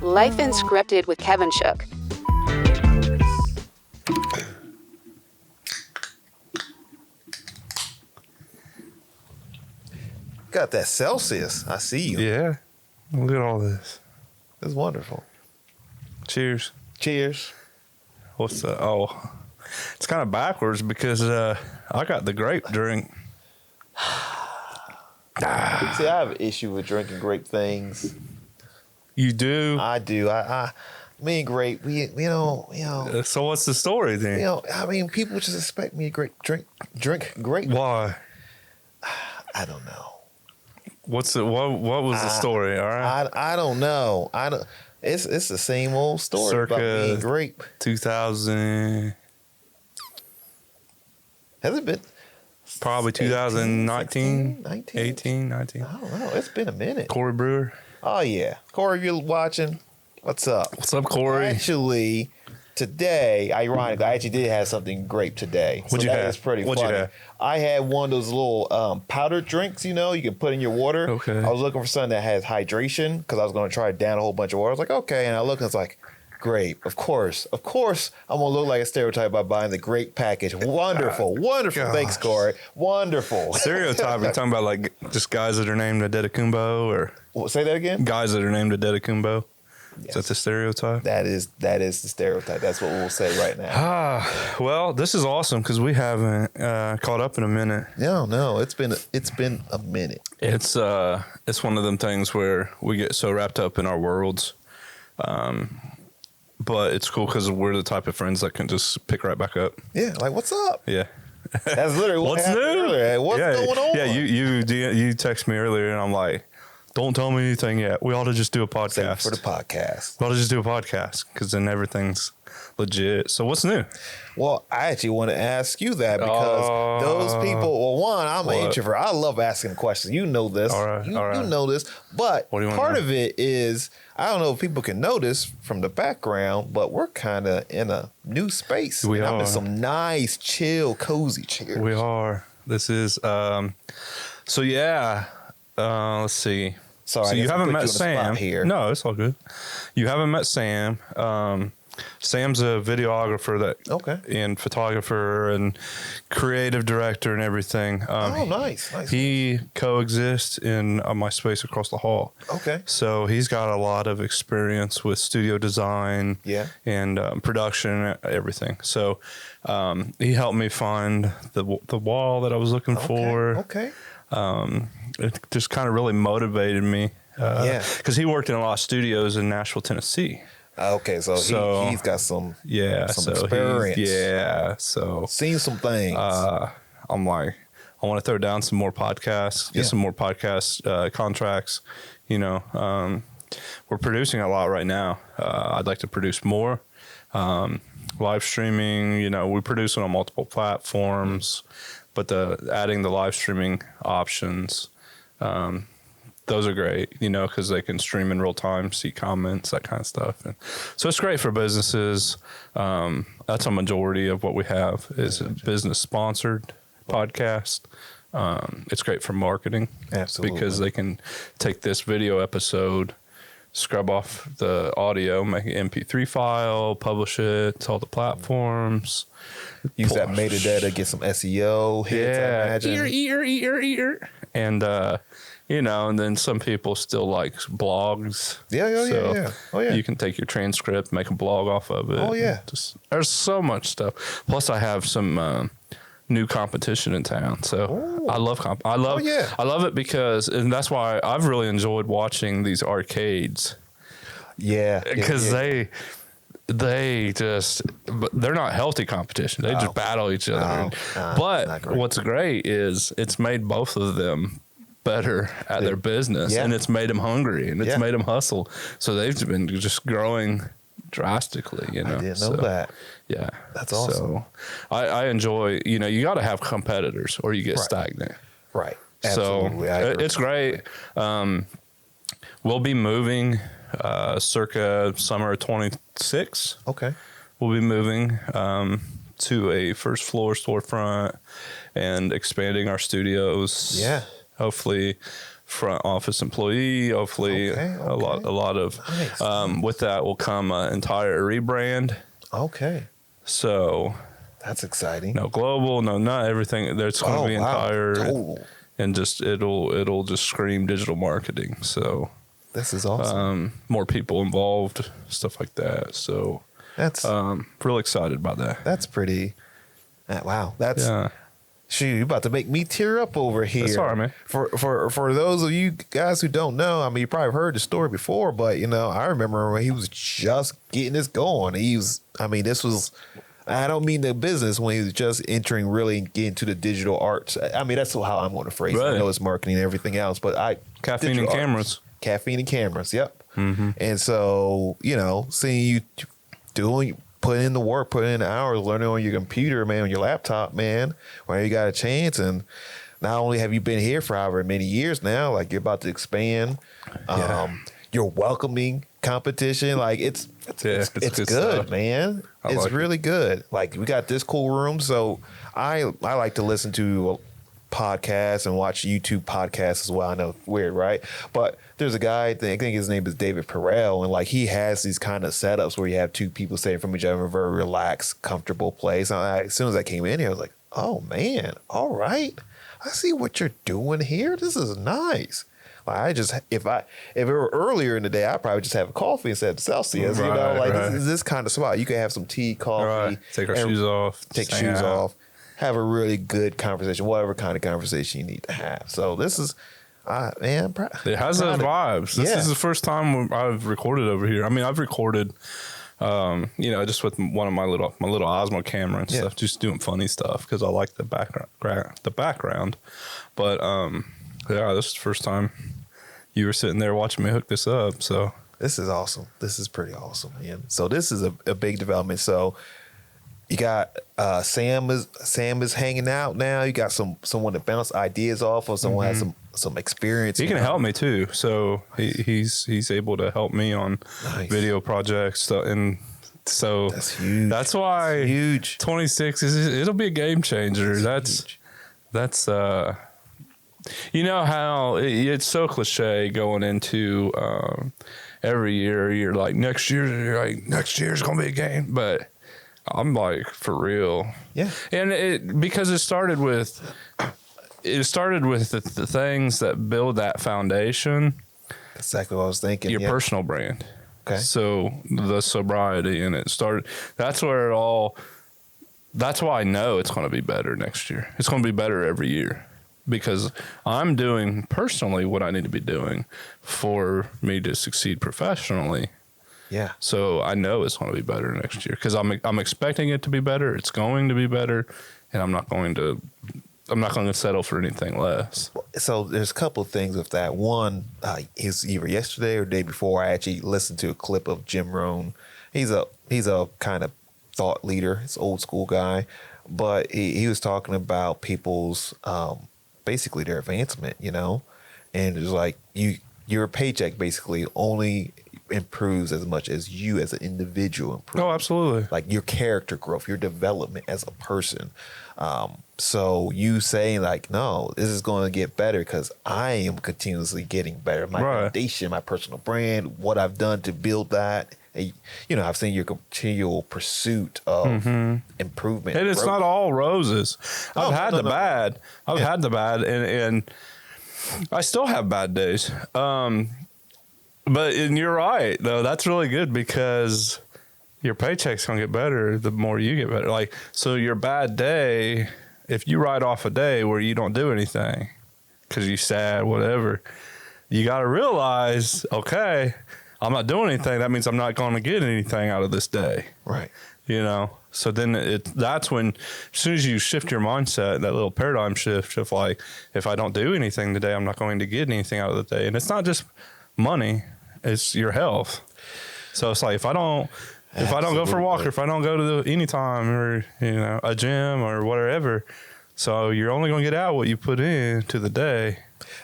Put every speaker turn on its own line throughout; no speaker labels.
Life Unscripted with Kevin Shook.
Got that Celsius. I see you.
Yeah. Look at all this.
It's wonderful.
Cheers.
Cheers.
What's that? Oh, it's kind of backwards because I got the grape drink.
See, I have an issue with drinking grape things.
You do?
I do. Me and grape, we know.
So what's the story then?
I mean, people just expect me to drink grape.
Why?
I don't know.
What was the story? All right.
I don't know. It's the same old story
Circa
about me and grape.
2000.
Has it been?
Probably 2019,
19?
18, 19.
I don't know. It's been a minute.
Corey Brewer.
Oh, yeah. Corey, if you're watching, what's up?
What's up, Corey?
Actually, today, ironically, I actually did have something grape today.
What'd you have?
That is pretty
What'd you
funny.
have?
I had one of those little powdered drinks, you can put in your water.
Okay.
I was looking for something that has hydration because I was going to try to down a whole bunch of water. I was like, okay. And I looked and it's like, grape. Of course, I'm going to look like a stereotype by buying the grape package. Wonderful. Wonderful.
Gosh.
Thanks, Corey. Wonderful.
Stereotype. You're talking about like just guys that are named Adetokunbo or
Say that again?
guys that are named Adetokunbo.
Yes.
Is that the stereotype?
That is the stereotype. That's what we'll say right now.
Well, this is awesome because we haven't caught up in a minute.
No, it's been a minute.
It's one of them things where we get so wrapped up in our worlds, but it's cool because we're the type of friends that can just pick right back up.
Yeah, like what's up?
Yeah.
That's literally what
What's
happened
new?
earlier. What's going on?
Yeah, you text me earlier and I'm like, don't tell me anything yet. We ought to just do a podcast.
Save it for the podcast.
We ought to just do a podcast because then everything's legit. So what's new?
Well, I actually want to ask you that because those people. Well, one, I'm an introvert. I love asking questions. You know this.
All right.
You know this. But
What do you want
part
to know?
of it is I don't know if people can notice from the background, but we're kind of in a new space.
We
I'm
are.
in some nice, chill, cozy chairs.
We are. This is. So yeah. Let's see.
Sorry,
So
I
you
guess I
haven't
put
met
you on the
Sam
spot here.
No, it's all good. You haven't met Sam. Sam's a videographer and photographer and creative director and everything.
Nice.
He coexists in my space across the hall.
Okay.
So he's got a lot of experience with studio design and production, everything. So he helped me find the wall that I was looking for.
Okay.
It just kind of really motivated me. Because he worked in a lot of studios in Nashville, Tennessee.
Okay, so he's got some experience.
So
Seen some things.
I'm like, I want to throw down some more podcasts, get some more podcast contracts. We're producing a lot right now. I'd like to produce more. Live streaming, we're producing on multiple platforms, but adding the live streaming options, those are great, because they can stream in real time, see comments, that kind of stuff. And so it's great for businesses. That's a majority of what we have is a business sponsored podcast. It's great for marketing.
Absolutely.
Because they can take this video episode, scrub off the audio, make an MP3 file, publish it to all the platforms.
Use that metadata, get some SEO hits, I imagine.
And, and then some people still like blogs.
Yeah. Oh, yeah.
You can take your transcript, make a blog off of it.
Oh, yeah.
There's so much stuff. Plus, I have some new competition in town. So I love I love it because, and that's why I've really enjoyed watching these arcades.
Yeah.
Because they just, they're not healthy competition. They just battle each other. But what's great is it's made both of them better at their business, and it's made them hungry, and it's made them hustle. So they've been just growing drastically.
I didn't know that.
Yeah,
that's awesome.
So I enjoy. You got to have competitors, or you get stagnant.
Right. Absolutely.
So it's great. We'll be moving circa summer of 26.
Okay.
We'll be moving to a first floor storefront and expanding our studios.
Yeah.
hopefully front office employee, hopefully a lot of,
nice.
With that will come an entire rebrand.
Okay.
So
That's exciting.
no global, no, not everything. There's going to be entire,
Total.
and just, it'll just scream digital marketing. So
This is awesome.
more people involved, stuff like that. So
That's
real excited about that.
that's pretty. Wow. That's
Yeah.
shoot. You about to make me tear up over here.
That's all right, man.
For those of you guys who don't know, I mean, you probably heard the story before, but I remember when he was just getting this going. This was. I don't mean the business when he was just entering, really getting into the digital arts. I mean, that's how I'm going to phrase it. I know it's marketing and everything else, but
Caffeine and cameras.
Caffeine and cameras. Yep. Mm-hmm. And so, seeing you put in the work, put in the hours, learning on your computer, man, on your laptop, man, when you got a chance. And not only have you been here for however many years now, like you're about to expand, you're welcoming competition. Like it's good,
stuff.
man. It's like really good. Like we got this cool room. So I like to listen to podcasts and watch YouTube podcasts as well. I know, weird, right? But there's a guy, I think his name is David Perel, and like he has these kind of setups where you have two people sitting from each other in a very relaxed, comfortable place. And as soon as I came in here, I was like, oh man, all right. I see what you're doing here. This is nice. Like if it were earlier in the day, I'd probably just have a coffee instead of Celsius. This is this kind of spot. You can have some tea, coffee,
take our shoes off,
take shoes off, have a really good conversation, whatever kind of conversation you need to have. So this is, man,
it has those vibes. This is the first time I've recorded over here. I mean, I've recorded, just with one of my little Osmo camera and stuff, just doing funny stuff because I like the background. But this is the first time you were sitting there watching me hook this up. So
this is awesome. This is pretty awesome, man. So this is a big development. So you got Sam is hanging out now. You got someone to bounce ideas off of. Someone has some experience.
He can help me too. So he's able to help me on video projects. And so
that's huge.
That's why
huge.
26 it'll be a game changer. That's you know how it's so cliche going into every year. You're like next year's gonna be a game, but I'm like for real.
Yeah.
And because it started with the things that build that foundation.
That's exactly what I was thinking.
Your personal brand.
Okay.
So the sobriety and it started. That's where it all. That's why I know it's going to be better next year. It's going to be better every year. Because I'm doing personally what I need to be doing for me to succeed professionally.
Yeah.
So I know it's going to be better next year because I'm expecting it to be better. It's going to be better, and I'm not going to settle for anything less.
So there's a couple of things with that. One, is either yesterday or the day before I actually listened to a clip of Jim Rohn. He's a kind of thought leader. He's an old school guy, but he was talking about people's basically their advancement, and it's like your paycheck basically only improves as much as you as an individual improve.
Oh, absolutely.
Like your character growth, your development as a person. So you saying like, no, this is going to get better because I am continuously getting better. My foundation, my personal brand, what I've done to build that. I've seen your continual pursuit of improvement.
And it's not all roses. I've had the bad. I've had the bad, and I still have bad days. But you're right, though. That's really good because your paycheck's going to get better the more you get better. Like, so your bad day, if you write off a day where you don't do anything because you're sad, whatever, you got to realize, okay, I'm not doing anything. That means I'm not going to get anything out of this day.
Right.
So then that's when, as soon as you shift your mindset, that little paradigm shift of like, if I don't do anything today, I'm not going to get anything out of the day. And it's not just money, it's your health. So it's like, if I don't go for a walk, or if I don't go to anytime or, a gym or whatever, so you're only going to get out what you put in to the day.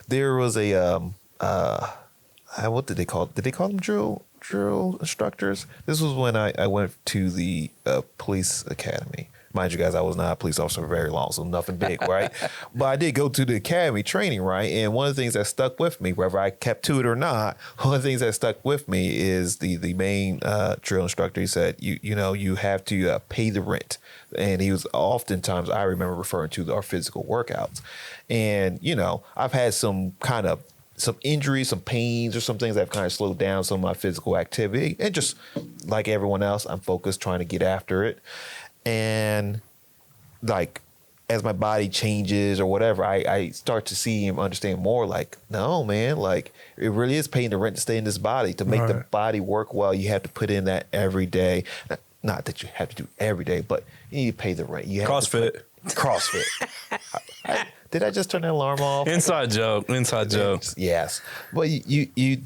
There was a, what did they call it? Did they call them drill instructors? This was when I went to the police academy. Mind you guys, I was not a police officer for very long, so nothing big, right? But I did go to the academy training, right? And one of the things that stuck with me, whether I kept to it or not, one of the things that stuck with me is the main drill instructor. He said, you have to pay the rent. And he was oftentimes, I remember referring to our physical workouts. And, I've had some injuries, some pains, or some things that have kind of slowed down some of my physical activity. And just like everyone else, I'm focused trying to get after it. And like, as my body changes or whatever, I start to see and understand more like, no, man, like it really is paying the rent to stay in this body. To make the body work well, you have to put in that every day. Not that you have to do every day, but you need to pay the rent. You have
CrossFit.
Did I just turn the alarm off?
Inside joke.
Yes. But you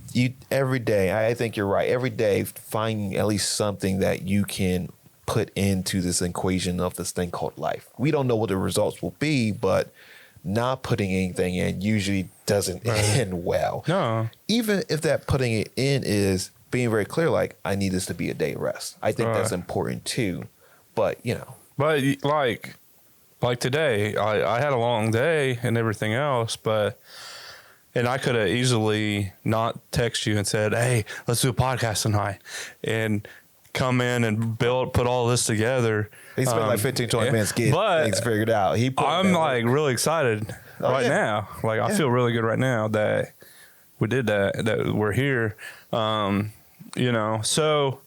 every day, I think you're right. Every day, finding at least something that you can put into this equation of this thing called life. We don't know what the results will be, but not putting anything in usually doesn't end well.
No.
Even if that putting it in is being very clear, like, I need this to be a day rest. I think that's important too. But,
But like today, I had a long day and everything else, and I could have easily not text you and said, hey, let's do a podcast tonight. And come in and put all this together.
He spent like 15, 20 minutes getting things figured out.
I'm like really excited now. Like I feel really good right now that we did that we're here. So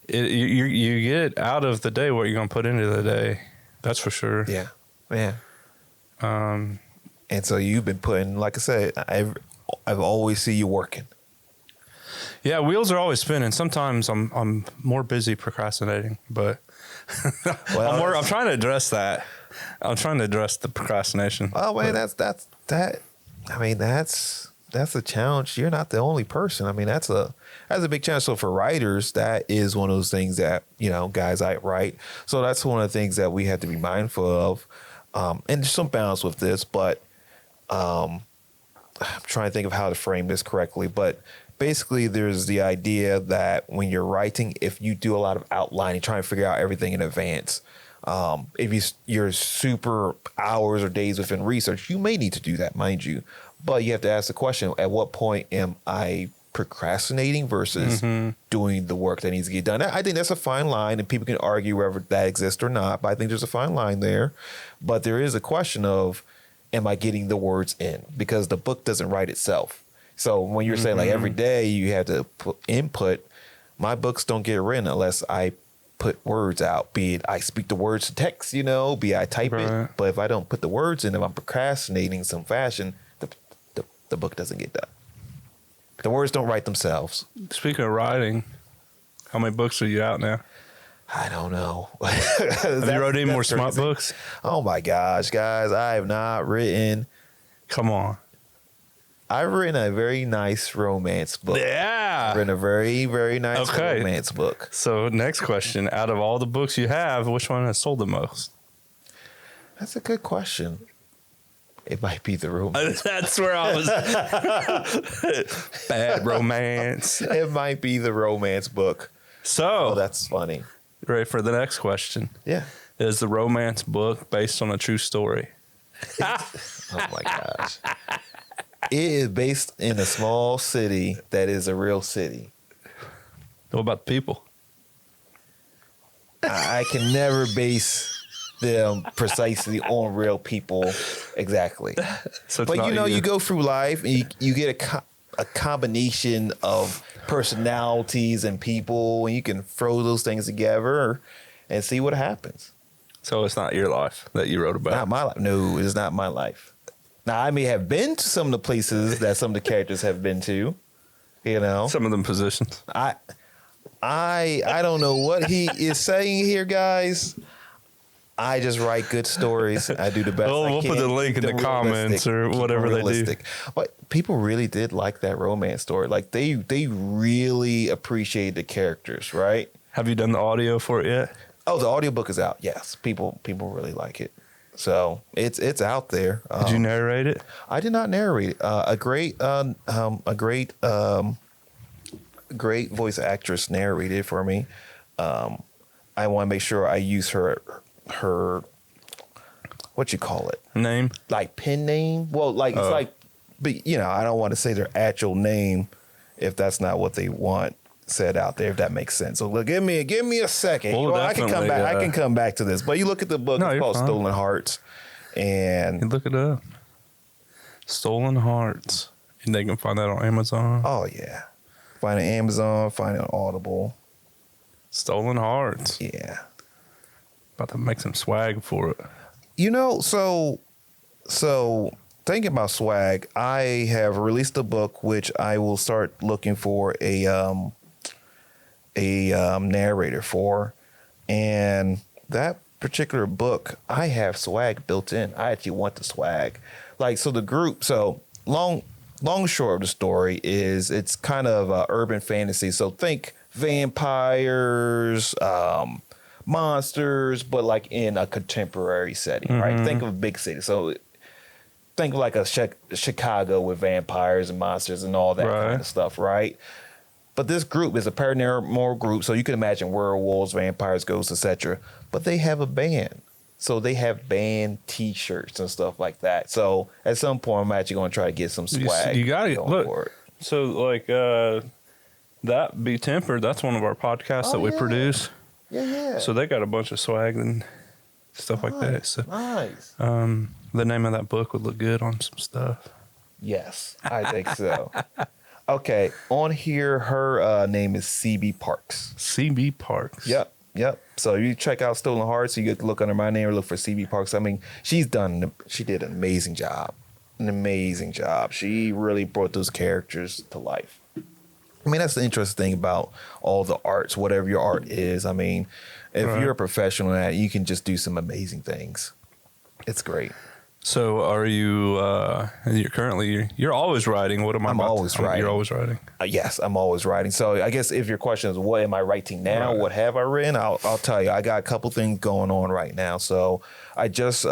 you get out of the day what you're going to put into the day. That's for sure.
Yeah. And so you've been putting, like I said, I've always see you working.
Yeah, wheels are always spinning. Sometimes I'm more busy procrastinating, but I'm trying to address that. I'm trying to address the procrastination.
Oh man, that's a challenge. You're not the only person. I mean, that's a big challenge. So for writers, that is one of those things that, guys, I write. So that's one of the things that we have to be mindful of. And there's some balance with this, but I'm trying to think of how to frame this correctly. But basically, there's the idea that when you're writing, if you do a lot of outlining, trying to figure out everything in advance, if you're super hours or days within research, you may need to do that, mind you. But you have to ask the question, at what point am I procrastinating versus doing the work that needs to get done? I think that's a fine line, and people can argue whether that exists or not, but I think there's a fine line there. But there is a question of, am I getting the words in? Because the book doesn't write itself. So when you're saying like every day you have to put input, my books don't get written unless I put words out, be it I speak the words to text, be it I type it. But if I don't put the words in, if I'm procrastinating in some fashion, the book doesn't get done. The words don't write themselves.
Speaking of writing, how many books are you out now?
I don't know.
Have you wrote any more smart books?
Oh my gosh, guys, I have not written.
Come on.
I've written a very nice romance book.
Yeah.
I've written a very, very nice romance book.
So next question, out of all the books you have, which one has sold the most?
That's a good question. It might be the romance.
That's where I was. Bad romance.
It might be the romance book.
So.
Oh, that's funny.
Ready for the next question?
Yeah.
Is the romance book based on a true story?
Oh my gosh. It is based in a small city that is a real city.
What about the people?
I can never base them precisely on real people exactly.
So
but you go through life and you get a combination of personalities and people, and you can throw those things together and see what happens.
So it's not your life that you wrote about?
Not my life. No, it's not my life. Now, I may have been to some of the places that some of the characters have been to,
Some of them positions.
I don't know what he is saying here, guys. I just write good stories. I do the best I can.
We'll put the link in the comments or whatever they do.
But people really did like that romance story. Like they really appreciate the characters, right?
Have you done the audio for it yet?
Oh, the audiobook is out. Yes, people really like it. So it's out there.
Did you narrate it?
I did not narrate it. A great voice actress narrated it for me. I want to make sure I use her her what you call it
Name?
like pen name. Well, like it's like, but you know, I don't want to say their actual name if that's not what they want said out there. If that makes sense. So look, give me a second.
Well,
I can come back. I can come back to this. But you look at the book.
No,
it's
you're
called
fine.
Stolen Hearts, and
You look it up. Stolen Hearts. And they can find that on Amazon.
oh yeah, find it on Amazon. Find it on Audible.
Stolen Hearts.
Yeah.
About to make some swag for it.
You know, so thinking about swag, I have released a book which I will start looking for a narrator for, and that particular book I have swag built in. I actually want the swag, like so the group. So long short of the story is it's kind of urban fantasy. So think vampires, monsters, but like in a contemporary setting, right? Think of a big city. So think of like a Chicago with vampires and monsters and all that kind of stuff, right? But this group is a paranormal group, so you can imagine werewolves, vampires, ghosts, etc. But they have a band. So they have band T-shirts and stuff like that. So at some point, I'm actually going to try to get some swag.
You got to
going
look.
for it.
So like that Be Tempered, that's one of our podcasts that we produce.
Yeah.
So they got a bunch of swag and stuff like that. So
Nice.
the name of that book would look good on some stuff.
Yes, I think so. Okay, on here, her name is CB Parks.
CB Parks.
Yep. So you check out Stolen Hearts, you get to look under my name or look for CB Parks. I mean, she did an amazing job. She really brought those characters to life. I mean, that's the interesting thing about all the arts, whatever your art is. I mean, if you're a professional at it, you can just do some amazing things. It's great.
So are you, you're always writing. What am I?
I'm always writing.
You're always writing.
Yes, I'm always writing. So I guess if your question is what am I writing now?
Right.
What have I written? I'll tell you. I got a couple things going on right now. So I just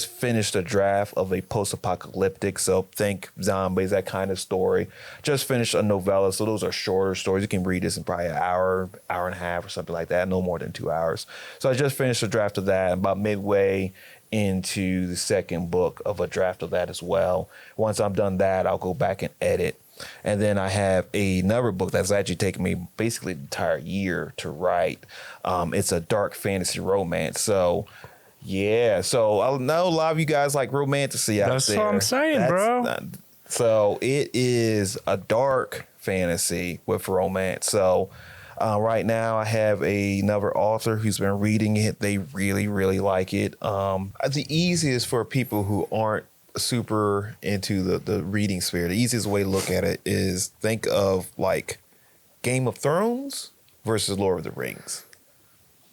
finished a draft of a post-apocalyptic. So think zombies, that kind of story. Just finished a novella. So those are shorter stories. You can read this in probably an hour and a half or something like that. No more than 2 hours. So I just finished a draft of that. About midway into the second book of a draft of that as well. Once I'm done that, I'll go back and edit. And then I have another book that's actually taken me basically the entire year to write. It's a dark fantasy romance. So, yeah. So I know a lot of you guys like romantasy out there.
That's what I'm saying, bro.
So it is a dark fantasy with romance. So right now I have another author who's been reading it. They really, really like it. The easiest for people who aren't super into the reading sphere, the easiest way to look at it is think of like Game of Thrones versus Lord of the Rings.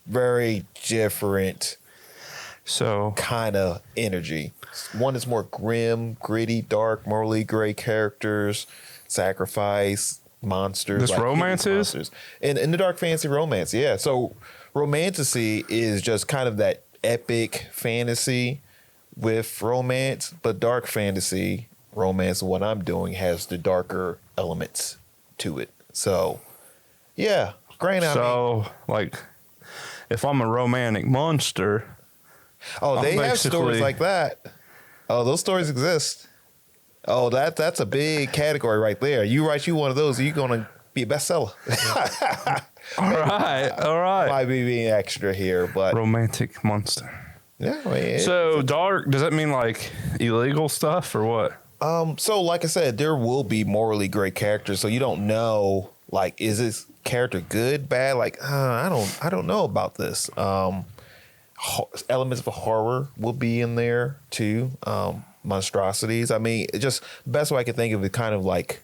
Very different kind of energy. One is more grim, gritty, dark, morally gray characters, sacrifice, monsters.
This
like
romance is?
monsters. In the dark fantasy romance, yeah. So romantasy is just kind of that epic fantasy with romance, but dark fantasy romance, what I'm doing, has the darker elements to it. So, yeah, great.
Like, if I'm a romantic monster,
they have stories like that. Oh, those stories exist. Oh, that's a big category right there. You write one of those, you're gonna be a bestseller.
all right.
Might be being extra here, but
romantic monster.
Yeah. I mean,
so dark, does that mean like illegal stuff or what?
So like I said, there will be morally great characters. So you don't know, like, is this character good, bad? Like, I don't know about this. Elements of horror will be in there too. Monstrosities. I mean, it just the best way I can think of it, kind of like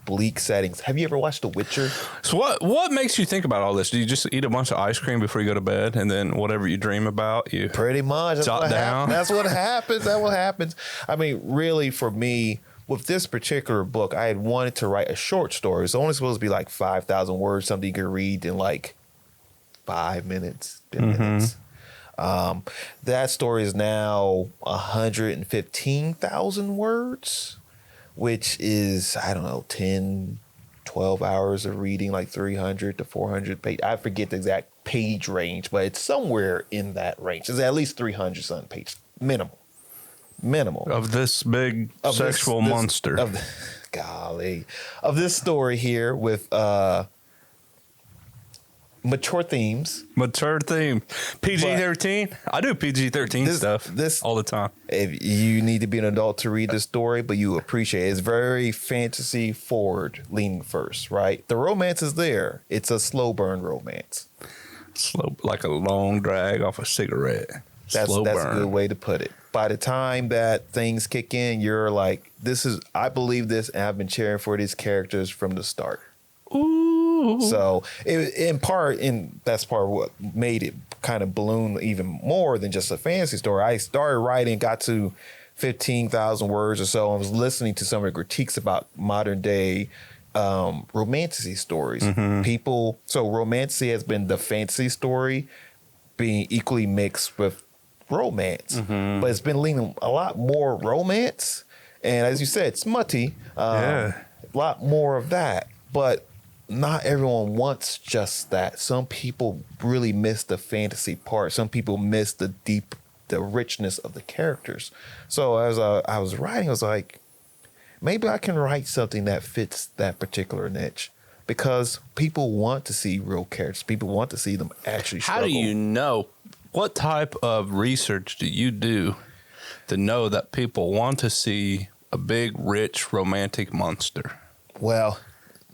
bleak settings. Have you ever watched The Witcher?
So what makes you think about all this? Do you just eat a bunch of ice cream before you go to bed, and then whatever you dream about, you
pretty much
jot down?
That's what happens. That's what happens. I mean, really, for me, with this particular book, I had wanted to write a short story. It's only supposed to be like 5,000 words, something you can read in like 5 minutes, 10 minutes. That story is now 115,000 words, which is, I don't know, 10, 12 hours of reading, like 300 to 400 pages. I forget the exact page range, but it's somewhere in that range. It's at least 300 something pages, minimal
Of this big sexual monster.
Of this story here with mature themes.
Mature theme. PG-13? I do PG-13 stuff this all the time.
If you need to be an adult to read this story, but you appreciate it. It's very fantasy forward leaning first, right? The romance is there. It's a slow burn romance.
Slow, like a long drag off a cigarette.
That's a good way to put it. By the time that things kick in, you're like, I believe this, and I've been cheering for these characters from the start.
Ooh.
So that's part of what made it kind of balloon even more than just a fantasy story. I started writing, got to 15,000 words or so. I was listening to some of the critiques about modern day romantasy stories. So romantasy has been the fantasy story being equally mixed with romance, but it's been leaning a lot more romance. And as you said, smutty, a lot more of that. But not everyone wants just that. Some people really miss the fantasy part. Some people miss the richness of the characters. So as I was writing, I was like, maybe I can write something that fits that particular niche, because people want to see real characters. People want to see them actually struggle.
How do you know? What type of research do you do to know that people want to see a big, rich, romantic monster?
Well,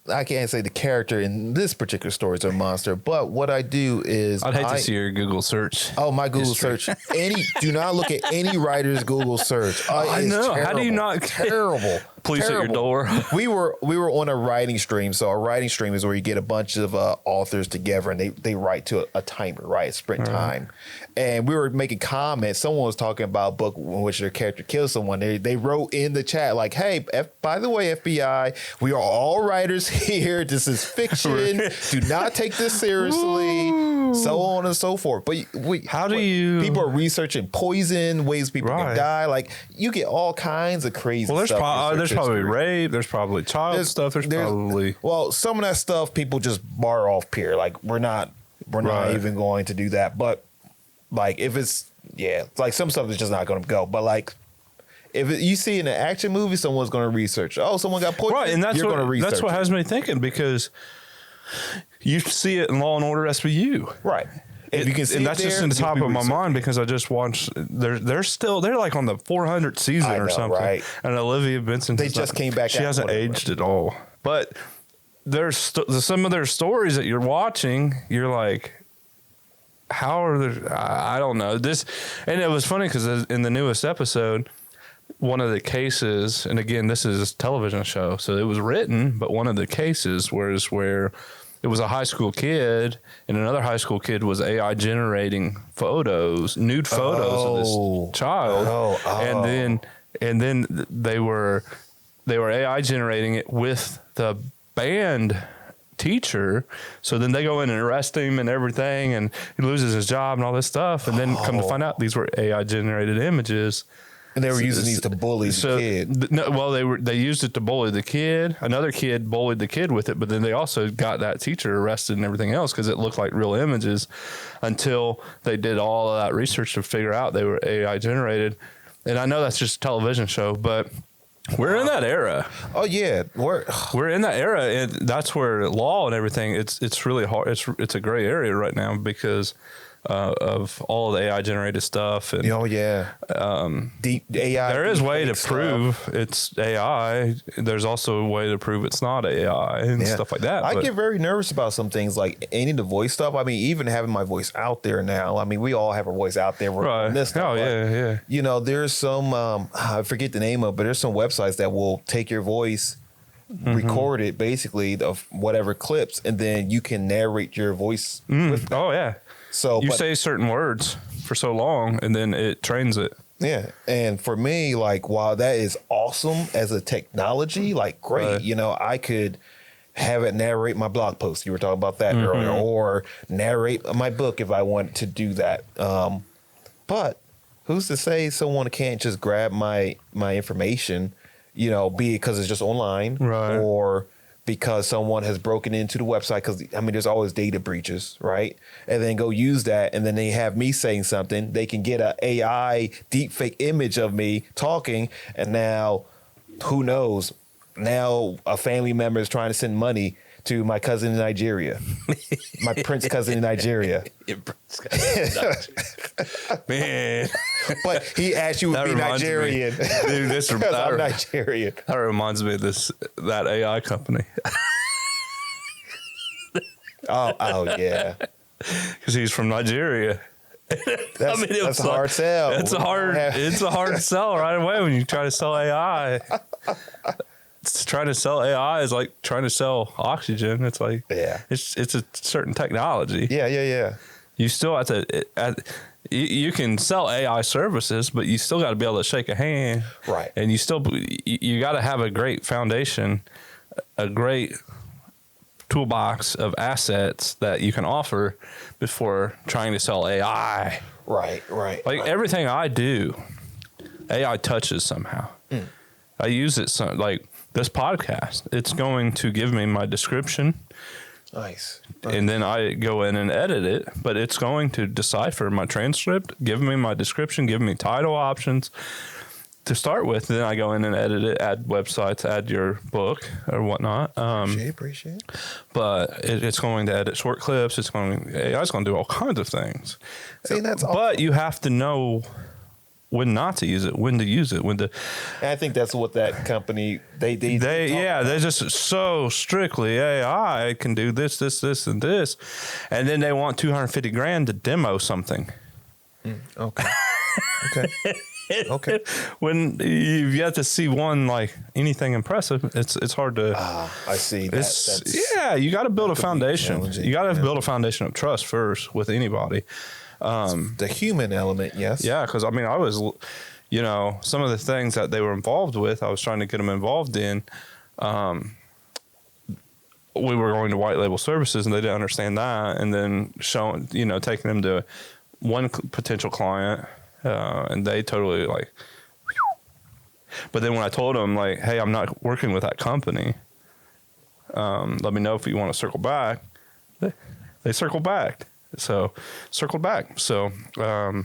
I can't say the character in this particular story is a monster, but what I do is
I'd hate to see your Google search.
Oh, my Google search. Do not look at any writer's Google search.
I know.
Terrible.
How do you not?
Terrible.
Please
terrible.
at your door.
We were on a writing stream. So a writing stream is where you get a bunch of authors together and they write to a timer, right? A sprint time. And we were making comments. Someone was talking about a book in which their character kills someone. They wrote in the chat like, hey, by the way, FBI, we are all writers here. This is fiction. Do not take this seriously. Ooh. So on and so forth. But people are researching poison, ways people can die. Like, you get all kinds of crazy stuff.
There's probably rape. There's probably child stuff. There's probably
some of that stuff people just bar off here. Like, we're not even going to do that. But like, if it's like some stuff is just not going to go. But like, if you see in an action movie, someone's going to research. Oh, someone got poisoned.
Right, and
you're going to research.
That's what has me thinking, because you see it in Law and Order SVU.
Right. If you can see
and that's just in the top of my mind, because I just watched. They're like on the 400th season or something. Right. And Olivia Benson.
They just came back.
She hasn't aged at all. But there's some of their stories that you're watching. You're like, how are there? I don't know this. And it was funny because in the newest episode, one of the cases, and again, this is a television show, so it was written, but one of the cases was where it was a high school kid, and another high school kid was AI generating nude photos of this child, and then they were AI generating it with the band teacher. So then they go in and arrest him and everything, and he loses his job and all this stuff, and then come to find out these were AI generated images.
And they were using these to bully the kid.
They used it to bully the kid. Another kid bullied the kid with it, but then they also got that teacher arrested and everything else because it looked like real images, until they did all of that research to figure out they were AI generated. And I know that's just a television show, but we're in that era.
Oh yeah,
we're in that era, and that's where law and everything. It's really hard. It's a gray area right now because of all of the AI generated stuff. And,
deep AI.
There is a way to prove it's AI. There's also a way to prove it's not AI and stuff like that.
I get very nervous about some things, like any of the voice stuff. I mean, even having my voice out there now. I mean, we all have our voice out there. You know, there's some I forget the name of, but there's some websites that will take your voice, record it basically of whatever clips, and then you can narrate your voice.
Oh yeah. So you say certain words for so long, and then it trains it.
Yeah, and for me, like, while that is awesome as a technology, like, great. You know, I could have it narrate my blog post. You were talking about that earlier, or narrate my book if I wanted to do that. But who's to say someone can't just grab my information? You know, be it because it's just online, or because someone has broken into the website, because I mean there's always data breaches, right? And then go use that, and then they have me saying something. They can get a AI deep fake image of me talking, and now who knows? Now a family member is trying to send money to my cousin in Nigeria, my prince cousin in Nigeria.
Man,
but he asked you to be Nigerian.
Dude,
I'm Nigerian.
That reminds me of that AI company.
Oh yeah.
Because he's from Nigeria.
That's a hard sell.
It's a hard sell right away when you try to sell AI. Trying to sell AI is like trying to sell oxygen. It's like, it's a certain technology.
Yeah.
You still have to, you can sell AI services, but you still got to be able to shake a hand.
Right.
And you got to have a great foundation, a great toolbox of assets that you can offer before trying to sell AI.
Right.
Like everything I do, AI touches somehow. I use it like this podcast. It's going to give me my description.
Nice.
And then I go in and edit it, but it's going to decipher my transcript, give me my description, give me title options to start with. Then I go in and edit it, add websites, add your book or whatnot.
Appreciate it.
But it's going to edit short clips. AI's going to do all kinds of things.
See, that's awesome.
But you have to know when not to use it, when to use it, when to.
And I think that's what that company they're
just so strictly AI can do this, and this, and then they want $250,000 to demo something.
Okay.
When you've yet to see one like anything impressive, it's hard to.
I see.
You got to build a foundation. You got to build a foundation of trust first with anybody.
The human element, yes.
Yeah, because I mean, I was, some of the things that they were involved with, I was trying to get them involved in. We were going to white label services, and they didn't understand that. And then taking them to one potential client, and they totally like. But then when I told them like, "Hey, I'm not working with that company. Let me know if you want to circle back," they circled back. So circled back. So, so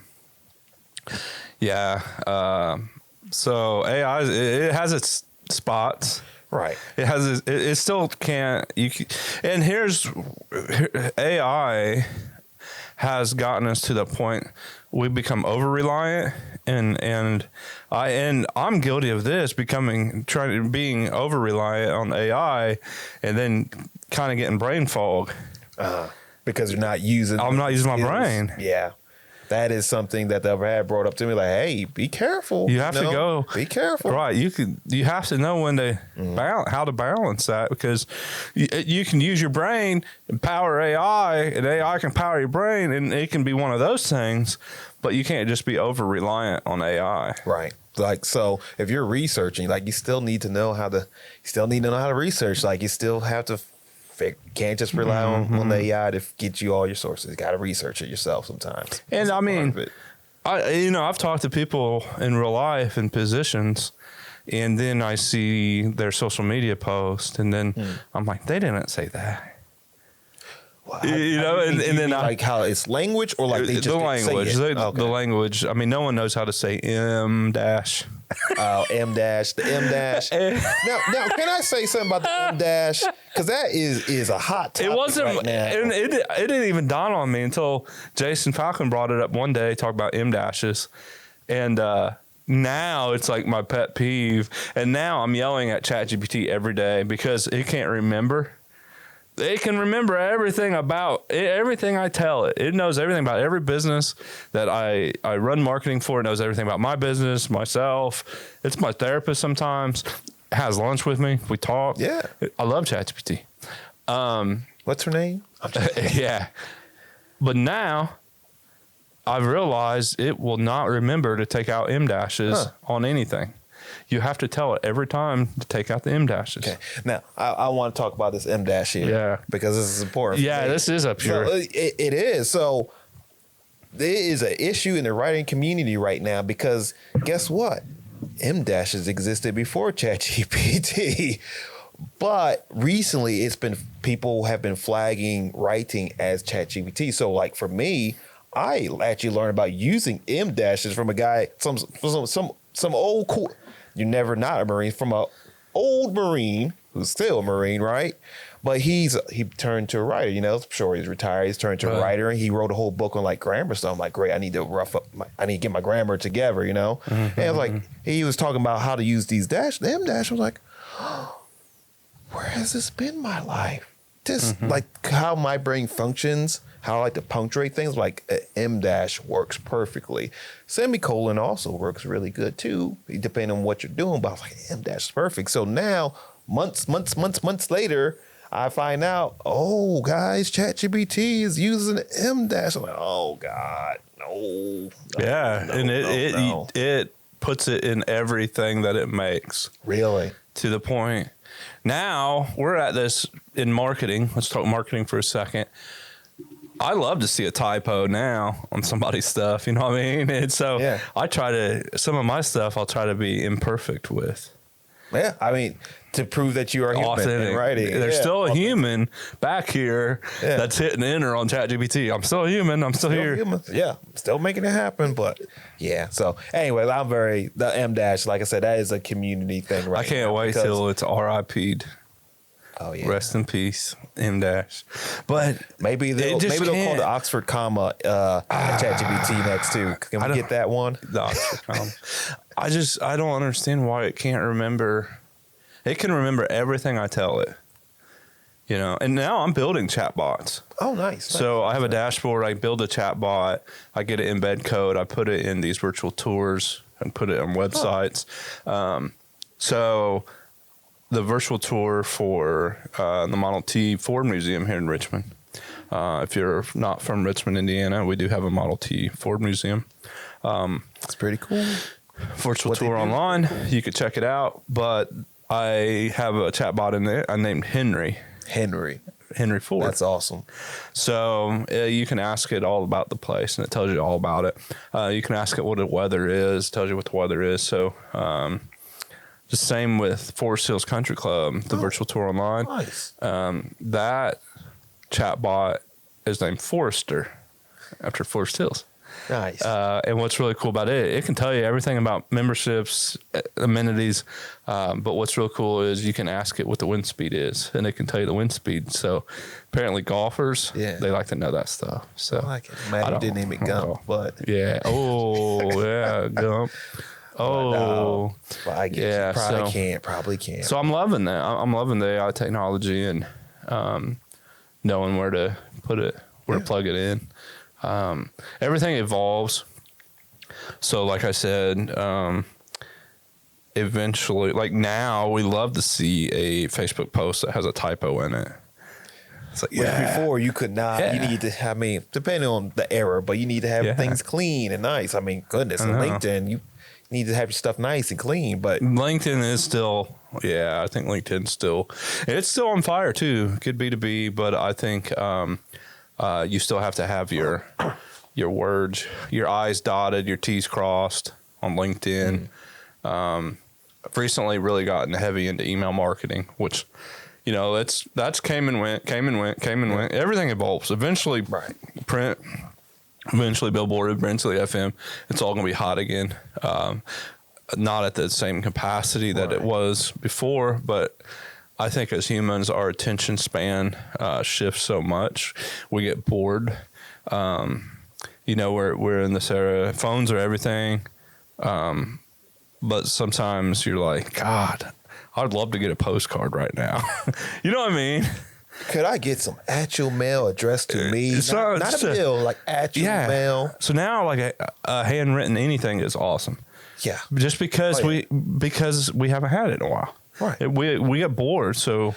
AI, it has its spots.
Right.
It has, it still can't, and AI has gotten us to the point we become over reliant, and I'm guilty of this, being over reliant on AI and then kind of getting brain fog.
Because you're not using.
I'm not using my brain.
Yeah, that is something that the had brought up to me. Like, hey, be careful.
You have to go.
Be careful.
Right. You have to know when to how to balance that, because you can use your brain and power AI, and AI can power your brain, and it can be one of those things. But you can't just be over reliant on AI.
Right. Like, so if you're researching, like, you still need to know how to. Research. Like, you still have to. Can't just rely on the AI to get you all your sources. You got to research it yourself sometimes.
And I mean, I've talked to people in real life in positions, and then I see their social media post, and then I'm like, they didn't say that.
Well,
and then
like how it's language, or like they just
the language.
say it?
The language. I mean, no one knows how to say M dash.
Oh, M dash, the M dash. Now, can I say something about the M dash? Because that is a hot topic.
It wasn't,
right now.
and it didn't even dawn on me until Jason Falcon brought it up one day, talking about M dashes, and now it's like my pet peeve. And now I'm yelling at ChatGPT every day because it can't remember. It can remember everything about everything I tell it. It knows everything about every business that I run marketing for. It knows everything about my business, myself. It's my therapist sometimes. It has lunch with me. We talk.
Yeah.
I love ChatGPT.
What's her name?
Yeah. But now I've realized it will not remember to take out M dashes on anything. You have to tell it every time to take out the M dashes.
Okay. Now, I want to talk about this M dash here.
Yeah.
Because this is important.
Yeah, this is up here.
So, it is. So there is an issue in the writing community right now because guess what? M dashes existed before ChatGPT. But recently, people have been flagging writing as ChatGPT. So, like for me, I actually learned about using M dashes from a guy, some old cool. You're never not a Marine, from a old Marine who's still a Marine, right? But he turned to a writer. You know, I'm sure he's retired. He's turned to a writer, and he wrote a whole book on like grammar. So I'm like, great, I need to get my grammar together. You know, and it was like he was talking about how to use these the M dash. I was like, where has this been my life? Just like how my brain functions, how I like to punctuate things, like M dash works perfectly. Semicolon also works really good too, depending on what you're doing. But I was like, M dash is perfect. So now, months later, I find out, oh, guys, ChatGPT is using M dash. I'm like, oh God, no.
Yeah, and it puts it in everything that it makes.
Really?
To the point. Now we're at this in marketing. Let's talk marketing for a second. I love to see a typo now on somebody's stuff. You know what I mean? And so some of my stuff I'll try to be imperfect with.
Yeah, I mean, to prove that you are human in writing.
There's still a human back here that's hitting enter on ChatGPT. I'm still a human. I'm still here.
Human. Yeah, still making it happen. But yeah. So anyway, the M dash, like I said, that is a community thing, right?
I can't wait till it's RIP'd.
Oh yeah.
Rest in peace, M dash. But
maybe they'll call the Oxford comma ChatGPT next too. Can we get that one?
The Oxford comma. I don't understand why it can't remember. It can remember everything I tell it. You know, and now I'm building chatbots.
Oh, nice.
So I have a dashboard. I build a chatbot. I get it embed code. I put it in these virtual tours and put it on websites. So the virtual tour for the Model T Ford Museum here in Richmond. If you're not from Richmond, Indiana, we do have a Model T Ford Museum.
It's pretty cool.
Virtual tour online. You could check it out. But I have a chatbot in there. I named Henry Ford.
That's awesome.
So you can ask it all about the place, and it tells you all about it. You can ask it what the weather is. Tells you what the weather is. So the same with Forest Hills Country Club, the virtual tour online.
Nice.
That chatbot is named Forrester, after Forest Hills.
Nice.
And what's really cool about it can tell you everything about memberships, amenities. But what's real cool is you can ask it what the wind speed is, and it can tell you the wind speed. So apparently golfers, they like to know that stuff. So
I like it. Matt didn't name it Gump, but
yeah. Oh, yeah, Gump. Oh,
well, I guess probably can't.
So I'm loving that. I'm loving the AI technology and knowing where to put it, where to plug it in. Everything evolves. So like I said, eventually, like now we love to see a Facebook post that has a typo in it. It's like,
before you could not, you need to, I mean, depending on the era, but you need to have things clean and nice. I mean, goodness, on LinkedIn, you need to have your stuff nice and clean, but
LinkedIn is still, I think LinkedIn's it's still on fire too. Could be B2B, but I think, you still have to have your words, your I's dotted, your T's crossed on LinkedIn. I've recently really gotten heavy into email marketing, which, you know, that's came and went. Everything evolves. Eventually print, eventually billboard, eventually FM. It's all going to be hot again. Not at the same capacity that it was before, but I think as humans, our attention span shifts so much. We get bored. You know, we're in this era. Phones are everything. But sometimes you're like, God, I'd love to get a postcard right now. You know what I mean?
Could I get some actual mail addressed to me? Not a bill, like actual mail.
So now, like a handwritten anything is awesome.
Yeah.
Just because we haven't had it in a while.
Right.
We get bored, so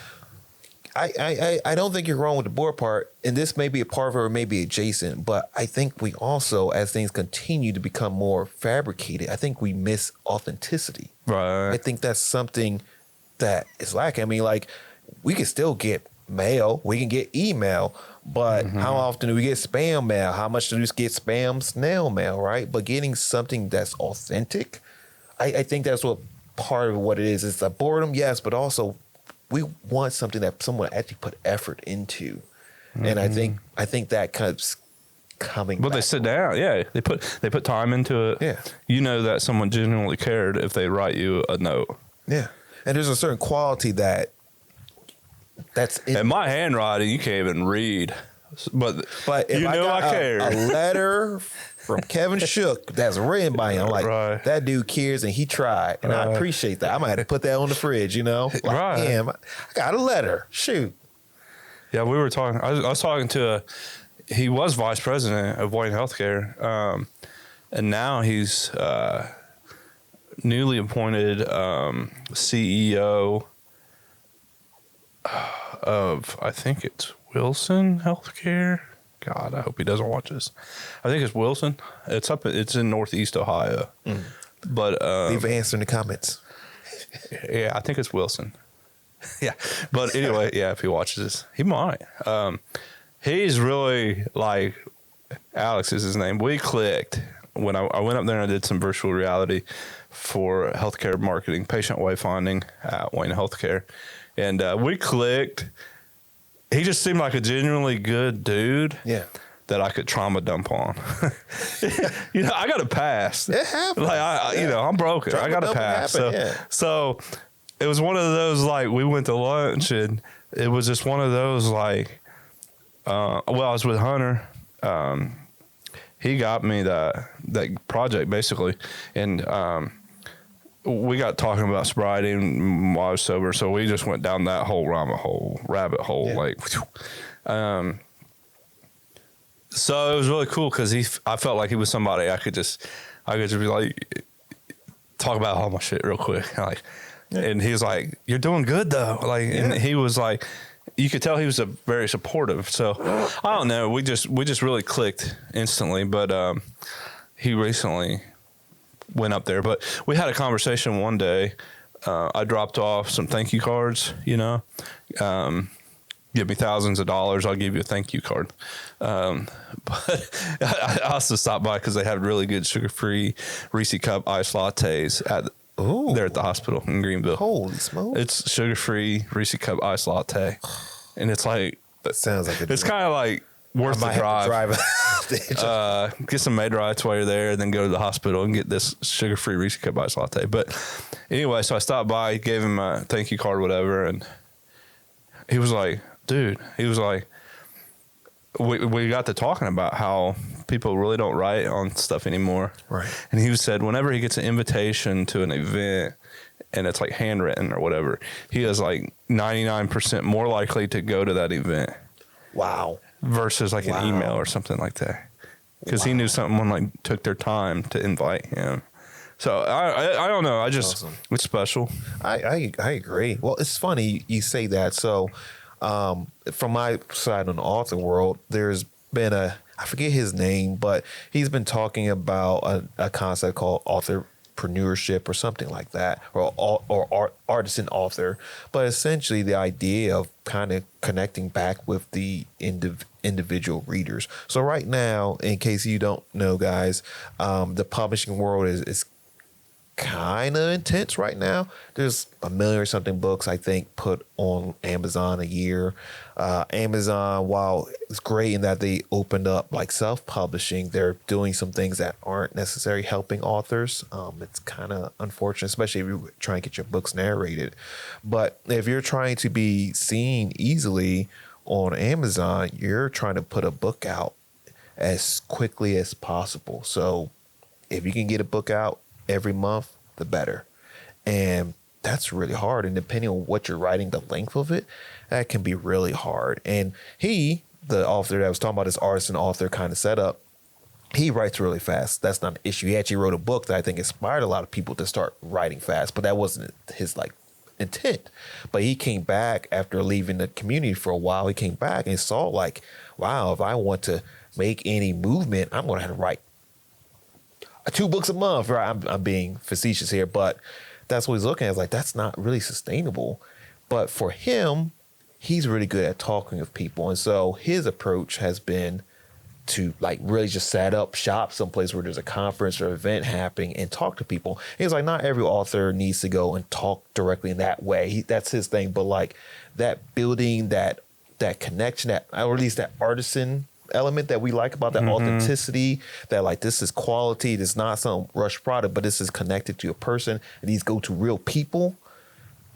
I don't think you're wrong with the board part, and this may be a part of it or maybe adjacent, but I think we also, as things continue to become more fabricated, I think we miss authenticity.
Right.
I think that's something that is lacking. I mean, like, we can still get mail, we can get email, but how often do we get spam mail? How much do we get spam snail mail, right? But getting something that's authentic, I think that's what part of what it is. It's a boredom, yes, but also we want something that someone actually put effort into. And I think that comes coming
But
back.
they sit down, yeah. They put time into it.
Yeah.
You know that someone genuinely cared if they write you a note.
Yeah. And there's a certain quality that's in
And my handwriting, you can't even read. But
if
you know I care.
a letter from Kevin Shook that's written by him, like
Right.
that dude cares and he tried, and I appreciate that. I might have to put that on the fridge, like,
Right.
damn, I got a letter. Shoot.
Yeah, we were talking. I was talking to he was vice president of Wayne Healthcare, and now he's newly appointed CEO of, I think it's Wilson Healthcare. God, I hope he doesn't watch this. I think it's Wilson. It's in Northeast Ohio. But
Leave an answer in the comments.
yeah, I think it's Wilson. Yeah. But anyway, yeah, if he watches this, he might. He's really like, Alex is his name. We clicked when I went up there and I did some virtual reality for healthcare marketing, patient wayfinding at Wayne Healthcare. And we clicked. He just seemed like a genuinely good dude.
Yeah.
That I could trauma dump on. I got a pass.
It happens.
Like I'm broken.
Trauma
I got a
dump
pass.
happen, yeah.
So it was one of those, like, we went to lunch and it was just one of those, like, I was with Hunter. He got me that project basically, and we got talking about sobriety and while I was sober, so we just went down that whole rabbit hole,
Yeah.
like. So it was really cool because I felt like he was somebody I could just be like, talk about all my shit real quick, like, and he was like, "You're doing good though," like, and he was like, you could tell he was very supportive. So I don't know, we just really clicked instantly. But he recently went up there, but we had a conversation one day. I dropped off some thank you cards, give me thousands of dollars, I'll give you a thank you card. But I also stopped by because they had really good sugar-free Reese cup iced lattes there at the hospital in Greenville.
Holy smokes.
It's sugar-free Reese cup iced latte. And it's like,
That sounds like
it's kind of like worth the drive. Get some Maidrites while you're there, and then go to the hospital and get this sugar-free Reese cup iced latte. But anyway, so I stopped by, gave him a thank you card, whatever, and he was like, dude, we got to talking about how people really don't write on stuff anymore.
Right.
And he said whenever he gets an invitation to an event and it's like handwritten or whatever, he is like 99% more likely to go to that event.
Wow.
Versus like an email or something like that. Because he knew someone like took their time to invite him. So I don't know.
Awesome.
It's special.
I agree. Well, it's funny you say that. So from my side on the author world, there's been I forget his name, but he's been talking about a concept called authorpreneurship or something like that, or artisan author. But essentially the idea of kind of connecting back with the individual readers. So right now, in case you don't know, guys, the publishing world is kind of intense right now. There's 1 million or something books, I think, put on Amazon a year. Amazon, while it's great in that they opened up like self-publishing, they're doing some things that aren't necessarily helping authors. It's kind of unfortunate, especially if you're trying to get your books narrated. But if you're trying to be seen easily on Amazon, you're trying to put a book out as quickly as possible. So if you can get a book out every month, the better. And that's really hard. And depending on what you're writing, the length of it, that can be really hard. And the author that I was talking about, this artisan author kind of setup, he writes really fast. That's not an issue. He actually wrote a book that I think inspired a lot of people to start writing fast, but that wasn't his intent. But he came back after leaving the community for a while. He came back and saw wow, if I want to make any movement, I'm going to have to write 2 books a month, right? I'm being facetious here, but that's what he's looking at. It's like, that's not really sustainable. But for him, he's really good at talking with people. And so his approach has been to like really just set up shop someplace where there's a conference or event happening and talk to people. He's like, not every author needs to go and talk directly in that way. That's his thing. But like that building, that connection, that, or at least that artisan element that we like about that authenticity, that like this is quality, this is not some rush product, but this is connected to a person, and these go to real people.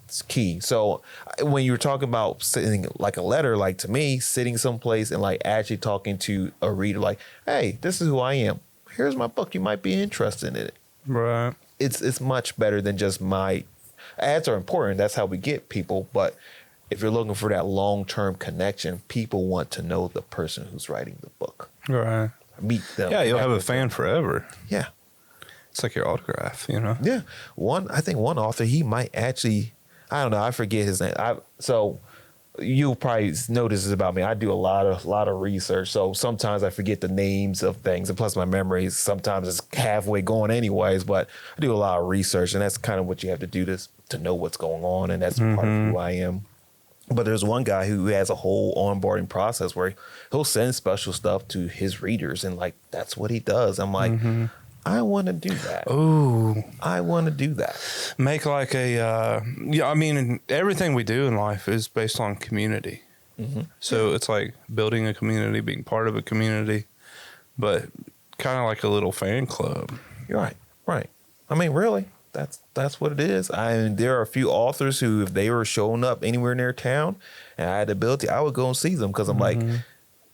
It's key. So when you were talking about sitting like a letter, like to me, sitting someplace and like actually talking to a reader, like, hey, this is who I am. Here's my book. You might be interested in it.
Right.
It's much better than just my ads are important. That's how we get people. But if you're looking for that long-term connection, people want to know the person who's writing the book.
Right.
Meet them.
Yeah, you'll have a fan forever.
Yeah.
It's like your autograph, you know?
Yeah. I think one author, he might actually, I don't know, I forget his name. So you'll probably notice this about me. I do a lot of research. So sometimes I forget the names of things. And plus my memory sometimes is halfway going anyways, but I do a lot of research, and that's kind of what you have to do to know what's going on. And that's part of who I am. But there's one guy who has a whole onboarding process where he'll send special stuff to his readers, and like that's what he does. I'm like, I want to do that.
Oh,
I want to do that.
Make like a I mean, everything we do in life is based on community. So it's like building a community, being part of a community, but kind of like a little fan club.
You're right. I mean, really. That's what it is. There are a few authors who, if they were showing up anywhere near town and I had the ability, I would go and see them, because I'm like,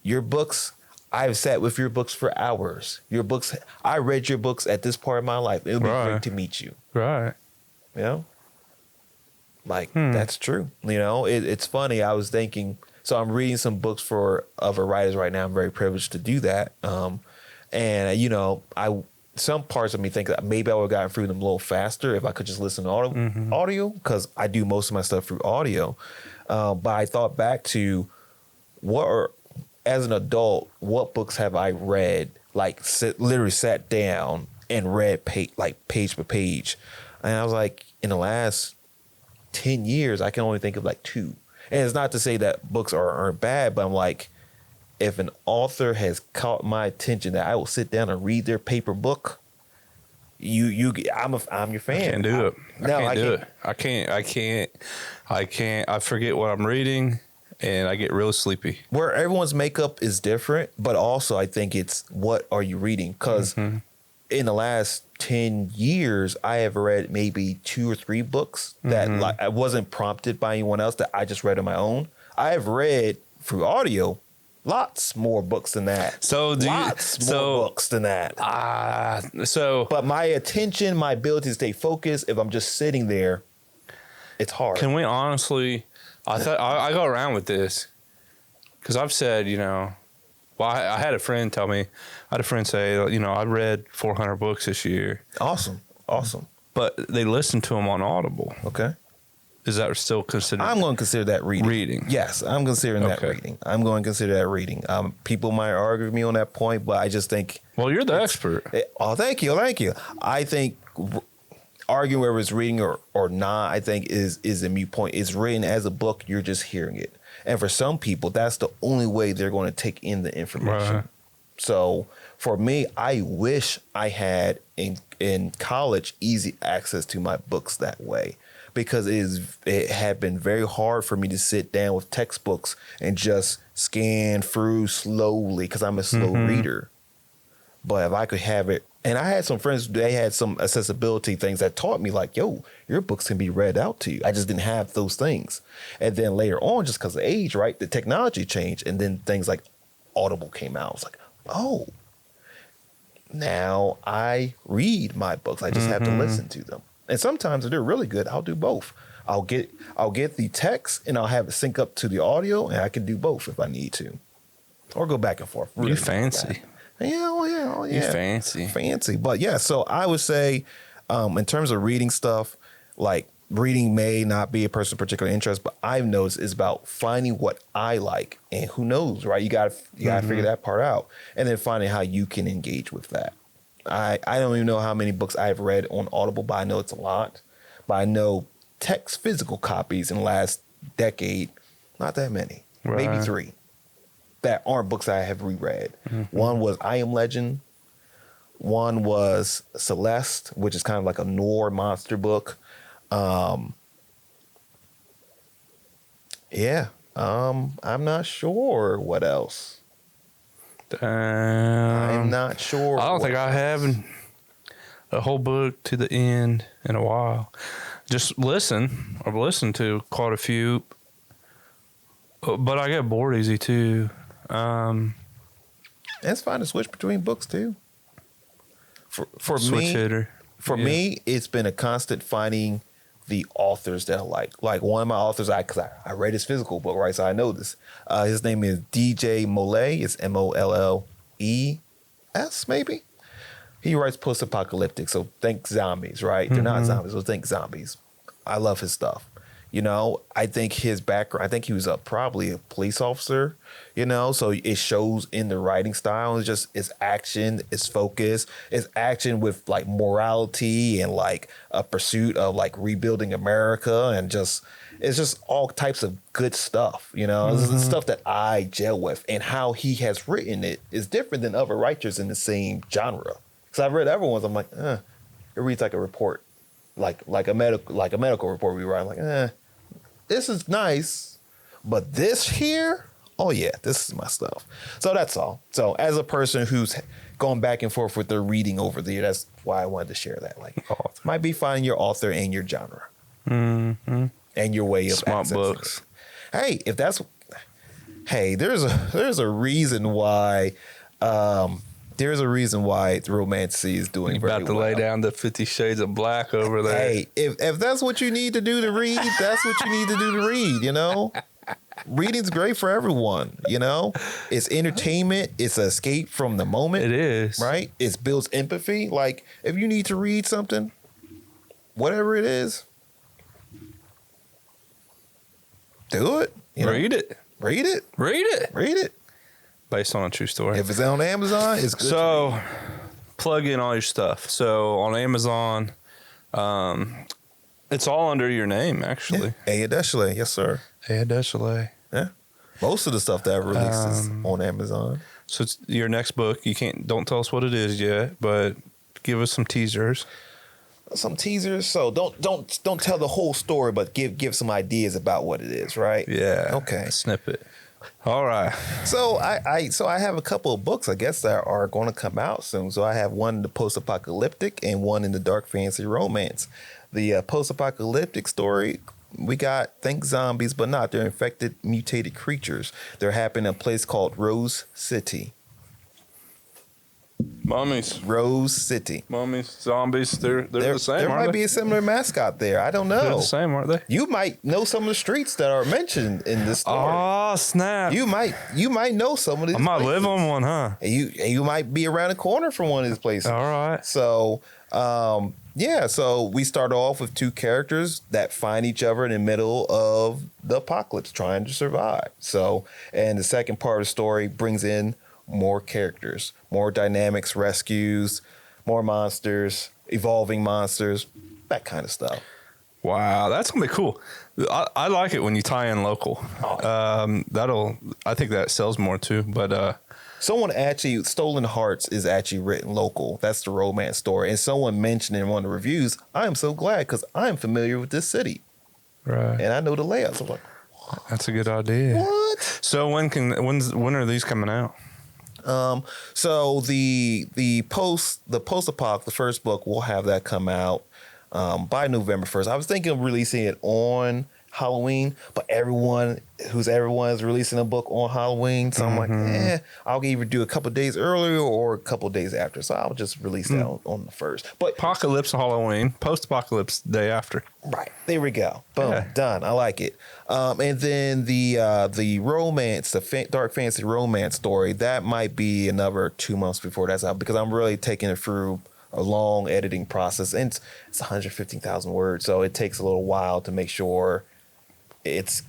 your books, I've sat with your books for hours. Your books, I read your books at this part of my life. It would be great to meet you.
Right.
You know? Like, that's true. You know, it's funny. I was thinking, so I'm reading some books for other writers right now. I'm very privileged to do that. And, you know, some parts of me think that maybe I would have gotten through them a little faster if I could just listen to audio, because I do most of my stuff through audio. But I thought back to as an adult, what books have I read, like literally sat down and read page by page. And I was like, in the last 10 years, I can only think of like 2. And it's not to say that books aren't bad, but I'm like, if an author has caught my attention that I will sit down and read their paper book, I'm your fan.
I can't do it. I can't do it. I can't. I forget what I'm reading, and I get real sleepy.
Where everyone's makeup is different, but also I think it's what are you reading? Because in the last 10 years, I have read maybe 2 or 3 books that like I wasn't prompted by anyone else, that I just read on my own. I have read through audio lots more books than that. Books than that. But my attention, my ability to stay focused, if I'm just sitting there, it's hard.
Can we honestly, I go around with this because I've said, you know, well, I had a friend say, you know, I read 400 books this year.
Awesome.
But they listened to them on Audible.
Okay.
Is that still considered?
I'm going to consider that reading.
Reading.
Yes, I'm considering that reading. I'm going to consider that reading. People might argue with me on that point, but I just think.
Well, you're the expert.
Thank you. I think arguing whether it's reading or not, I think is a mute point. It's written as a book. You're just hearing it. And for some people, that's the only way they're going to take in the information. Right. So for me, I wish I had in college easy access to my books that way. Because it had been very hard for me to sit down with textbooks and just scan through slowly, because I'm a slow reader. But if I could have it, and I had some friends, they had some accessibility things that taught me like, yo, your books can be read out to you. I just didn't have those things. And then later on, just because of age, right, the technology changed, and then things like Audible came out. I was like, oh, now I read my books. I just have to listen to them. And sometimes if they're really good, I'll do both. I'll get the text and I'll have it sync up to the audio, and I can do both if I need to, or go back and forth. Really
you fancy?
Yeah.
You fancy?
But yeah, so I would say, in terms of reading stuff, like reading may not be a person's particular interest, but I've noticed it's about finding what I like, and who knows, right? You got to figure that part out, and then finding how you can engage with that. I don't even know how many books I've read on Audible, but I know it's a lot. But I know physical copies in the last decade, not that many. Right. Maybe 3. that aren't books I have reread. One was I Am Legend. One was Celeste, which is kind of like a noir monster book. I'm not sure what else. I'm not sure.
I don't think I have a whole book to the end in a while. Just listen. I've listened to quite a few, but I get bored easy too.
It's fine to switch between books too. For
Switch
me,
hitter.
For me, it's been a constant finding the authors that I like. Like one of my authors, because I read his physical book, right? So I know this. His name is DJ Mollet. It's Molles, maybe. He writes post-apocalyptic, so think zombies, right? They're not zombies, so think zombies. I love his stuff. You know, I think his background, I think he was probably a police officer, you know, so it shows in the writing style. It's action, it's focus, it's action with like morality and like a pursuit of like rebuilding America and it's just all types of good stuff, you know. This is stuff that I gel with, and how he has written it is different than other writers in the same genre. Because I've read everyone's, I'm like, it reads like a report, like a medical report we write. I'm like, this is nice, but this here, oh yeah, this is my stuff. So that's all. So as a person who's going back and forth with their reading over the year, that's why I wanted to share that. Like, might be finding your author and your genre, and your way of
smart
accessing
books.
It. There's a reason why. There's a reason why romance is doing very well.
About to lay down the 50 Shades of Black over there.
Hey, if that's what you need to do to read, that's what you need to do to read, you know? Reading's great for everyone, you know? It's entertainment. It's an escape from the moment.
It is.
Right? It builds empathy. Like, if you need to read something, whatever it is, do it.
Read it.
Read it.
Read it.
Read it.
Based on a true story.
If it's on Amazon, it's good.
So, plug in all your stuff. So, on Amazon, it's all under your name, actually.
Yeah. Adeshile, yes, sir.
Adeshile.
Yeah. Most of the stuff that I've released is on Amazon.
So, it's your next book. Don't tell us what it is yet, but give us some teasers.
Some teasers. So don't tell the whole story, but give some ideas about what it is, right?
Yeah.
Okay.
Snippet. All right.
So I have a couple of books, I guess, that are going to come out soon. So I have one in the post-apocalyptic and one in the dark fantasy romance. The post-apocalyptic story, we got think zombies, but not. They're infected, mutated creatures. They're happening in a place called Rose City.
Mummies.
Rose City.
Mummies, zombies, they're the same,
There
aren't
might
they?
be a similar mascot there. I don't know.
They're the same, aren't they?
You might know some of the streets that are mentioned in this story.
Oh, snap.
You might know some of these.
I might
places.
live on one, huh?
And you might be around the corner from one of these places.
All right.
So, so we start off with two characters that find each other in the middle of the apocalypse, trying to survive. So, and the second part of the story brings in more characters, more dynamics, rescues, more monsters, evolving monsters, that kind of stuff.
Wow, that's gonna be cool. I like it when you tie in local. I think that sells more too. But
someone actually, Stolen Hearts is actually written local. That's the romance story. And someone mentioned in one of the reviews, I am so glad because I'm familiar with this city.
Right.
And I know the layouts. I'm like,
that's a good idea.
what?
So when are these coming out?
So the post-apoc, the first book, we'll have that come out by November 1st. I was thinking of releasing it on Halloween, but everyone is releasing a book on Halloween. So I'm like, I'll either do a couple of days earlier or a couple of days after. So I'll just release that on the first. But
Apocalypse Halloween, post-apocalypse day after.
Right. There we go. Boom. Done. I like it. And then the romance, the dark fantasy romance story, that might be another 2 months before that's out because I'm really taking it through a long editing process. And it's 115,000 words. So it takes a little while to make sure it's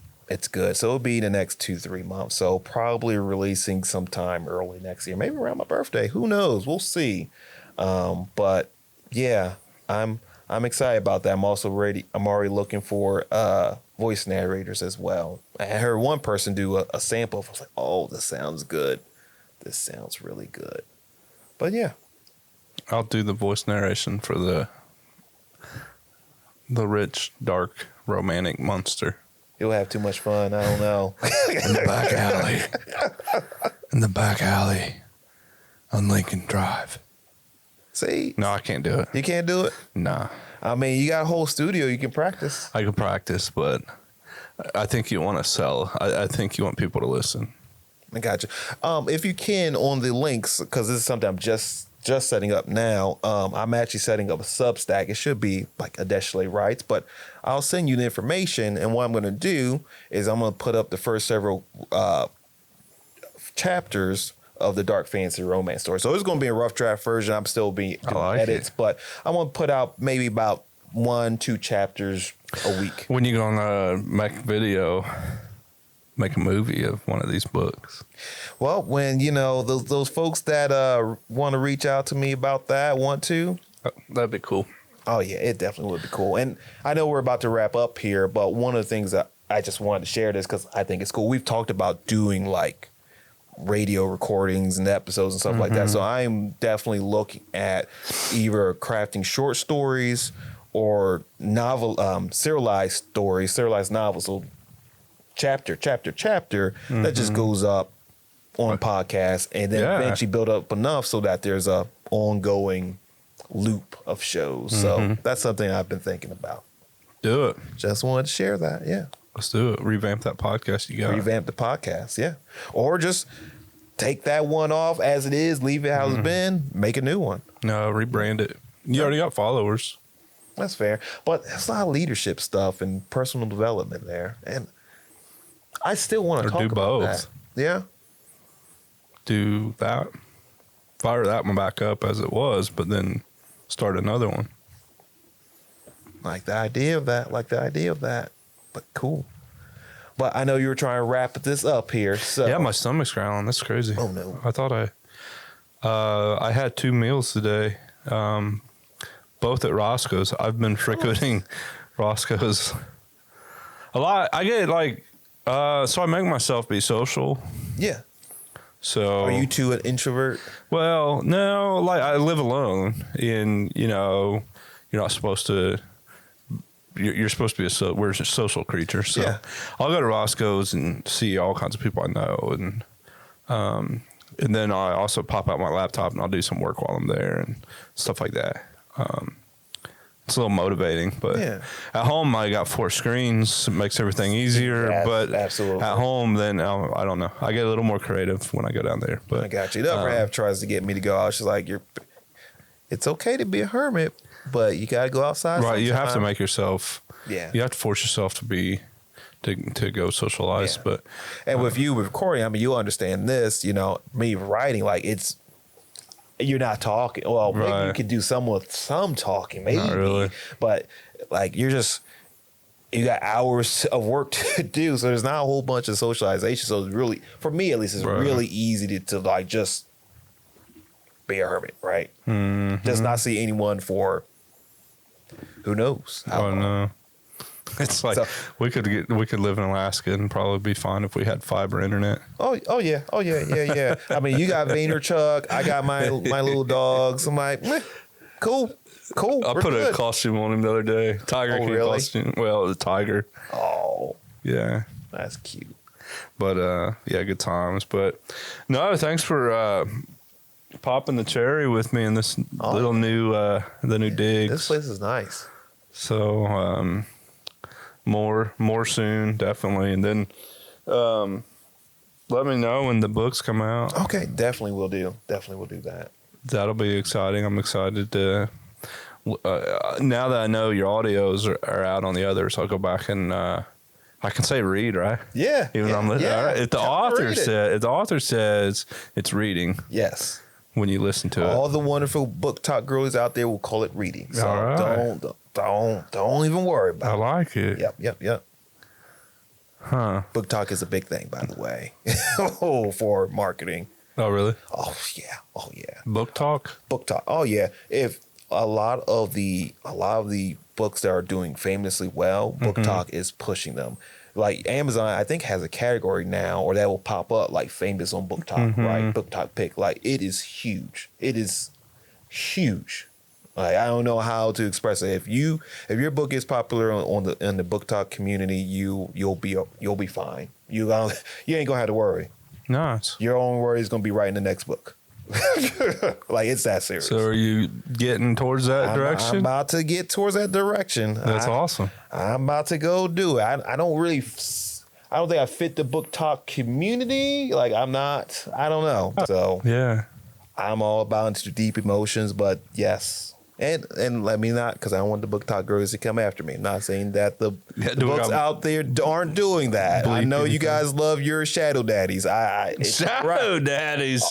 good. So it'll be in the next 2-3 months. So probably releasing sometime early next year, maybe around my birthday. Who knows? We'll see. But yeah, I'm I'm excited about that. I'm already looking for voice narrators as well. I heard one person do a sample. I was like, oh, this sounds good. This sounds really good. But yeah.
I'll do the voice narration for the rich, dark, romantic monster.
You'll have too much fun. I don't know.
In the back alley. In the back alley on Lincoln Drive.
See?
No, I can't do it.
You can't do it?
Nah.
I mean, you got a whole studio. You can practice.
I can practice, but I think you want to sell. I think you want people to listen.
I got you. If you can, on the links, because this is something I'm just setting up now. I'm actually setting up a Substack. It should be like Adeshile Writes, but I'll send you the information. And what I'm going to do is I'm going to put up the first several chapters of the dark fantasy romance story. So it's going to be a rough draft version. I'm still doing edits, but I'm going to put out maybe about 1-2 chapters a week.
When you going to make a movie of one of these books?
Well, when, those folks that want to reach out to me about that
that'd be cool.
Oh, yeah, it definitely would be cool. And I know we're about to wrap up here, but one of the things that I just wanted to share this because I think it's cool. We've talked about doing like radio recordings and episodes and stuff like that. So I'm definitely looking at either crafting short stories or serialized stories, serialized novels. So chapter that just goes up on podcast and then eventually build up enough so that there's a ongoing loop of shows. So that's something I've been thinking about.
Do it.
Just wanted to share that. Yeah.
Let's do it. Revamp that podcast you got.
Revamp the podcast. Yeah. Or just take that one off as it is, leave it how it's been, make a new one.
No, rebrand it. You already got followers.
That's fair. But there's a lot of leadership stuff and personal development there. And I still want to talk about
both.
that. Yeah.
Do that. Fire that one back up as it was, but then start another one.
Like the idea of that. But cool. But I know you were trying to wrap this up here. So
yeah, my stomach's growling. That's crazy.
Oh no.
I thought I had 2 meals today, both at Roscoe's. I've been frequenting Roscoe's a lot. I get so I make myself be social.
Yeah.
So
are you too an introvert?
Well, no, I live alone, and you're not supposed to. You're supposed to be we're a social creature. So yeah. I'll go to Roscoe's and see all kinds of people I know, and then I also pop out my laptop and I'll do some work while I'm there and stuff like that. It's a little motivating, but at home I got 4 screens. It makes everything easier. Yes, but absolutely. At home, then I don't know. I get a little more creative when I go down there. But
I got you. The upper half tries to get me to go out. She's like, it's okay to be a hermit, but you got to go outside.
Right. You have to make yourself.
Yeah.
You have to force yourself to go socialize. Yeah.
And with you recording, I mean, you understand this. Me writing, you're not talking. Well, maybe you could do some talking, maybe. Not really. But you got hours of work to do, so there's not a whole bunch of socialization. So it's really, for me at least, it's really easy to just be a hermit, right? Mm-hmm. Just not see anyone for who knows how long.
No. It's we could live in Alaska and probably be fine if we had fiber internet.
Oh yeah. I mean, you got Vaynerchuk, I got my little dogs. I'm like, cool.
I put a costume on him the other day. Tiger King really? Costume. Well, the tiger.
Oh,
yeah,
that's cute.
But good times. But no, thanks for popping the cherry with me in this little new the new digs.
This place is nice.
So more soon, definitely. And then let me know when the books come out.
Okay, definitely will do that.
That'll be exciting. I'm excited to now that I know your audios are out on the others, I'll go back and I can say read, right?
Yeah.
Even though I'm listening. All right. If the author says it's reading.
Yes.
When you listen to it.
All the wonderful book talk girls out there will call it reading. So don't even worry about it.
I like it.
Yep.
Huh.
Book talk is a big thing, by the way. For marketing.
Oh, really?
Oh, yeah.
Book talk?
Book talk. Oh, yeah. If a lot of the books that are doing famously well, Book Talk is pushing them. Like Amazon, I think has a category now, or that will pop up like famous on Book Talk, right? Book Talk pick. Like it is huge. It is huge. Like I don't know how to express it. If your book is popular in the Book Talk community, you'll be fine. You ain't gonna have to worry.
Nice.
Your only worry is gonna be writing the next book. Like it's that serious.
So are you getting towards that direction?
I'm about to get towards that direction.
That's awesome.
I'm about to go do it. I don't think I fit the Book Talk community. Like I don't know. So
Yeah.
I'm all about into deep emotions, but yes. And let me not, because I don't want the Book Talk girls to come after me. I'm not saying that the books out there aren't doing that. I know you guys love your shadow daddies.
Shadow daddies.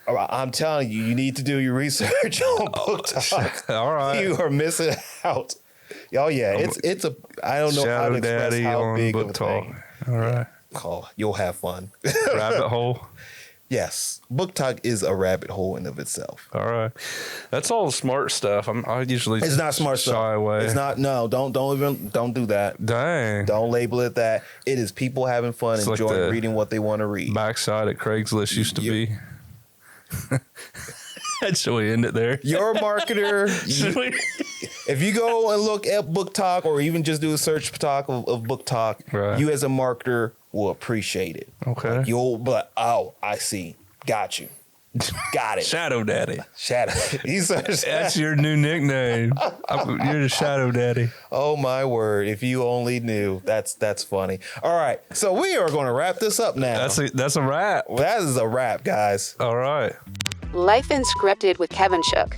I'm telling you, you need to do your research on Book Talk.
All right.
You are missing out. Oh yeah, it's a. I don't know how to express how big of a thing.
All right.
Oh, you'll have fun.
Rabbit hole.
Yes, Book Talk is a rabbit hole in of itself.
All right, that's all smart stuff. I usually
It's not smart
shy
stuff.
away.
It's not. No, don't do that.
Dang.
Don't label it that. It is people having fun,
It's like
enjoying
the
reading what they want to read.
Backside at Craigslist used to be. Should we end it there?
You're a marketer. If you go and look at Book Talk, or even just do a search talk of Book Talk,
Right.
you as a marketer will appreciate it.
Okay.
Like you'll be like, oh, I see. Got you. Got it.
Shadow Daddy.
Shadow.
That's your new nickname. You're the Shadow Daddy.
Oh my word! If you only knew. That's funny. All right, so we are going to wrap this up now.
That's a wrap.
That is a wrap, guys.
All right.
Life Unscripted with Kevin Shook.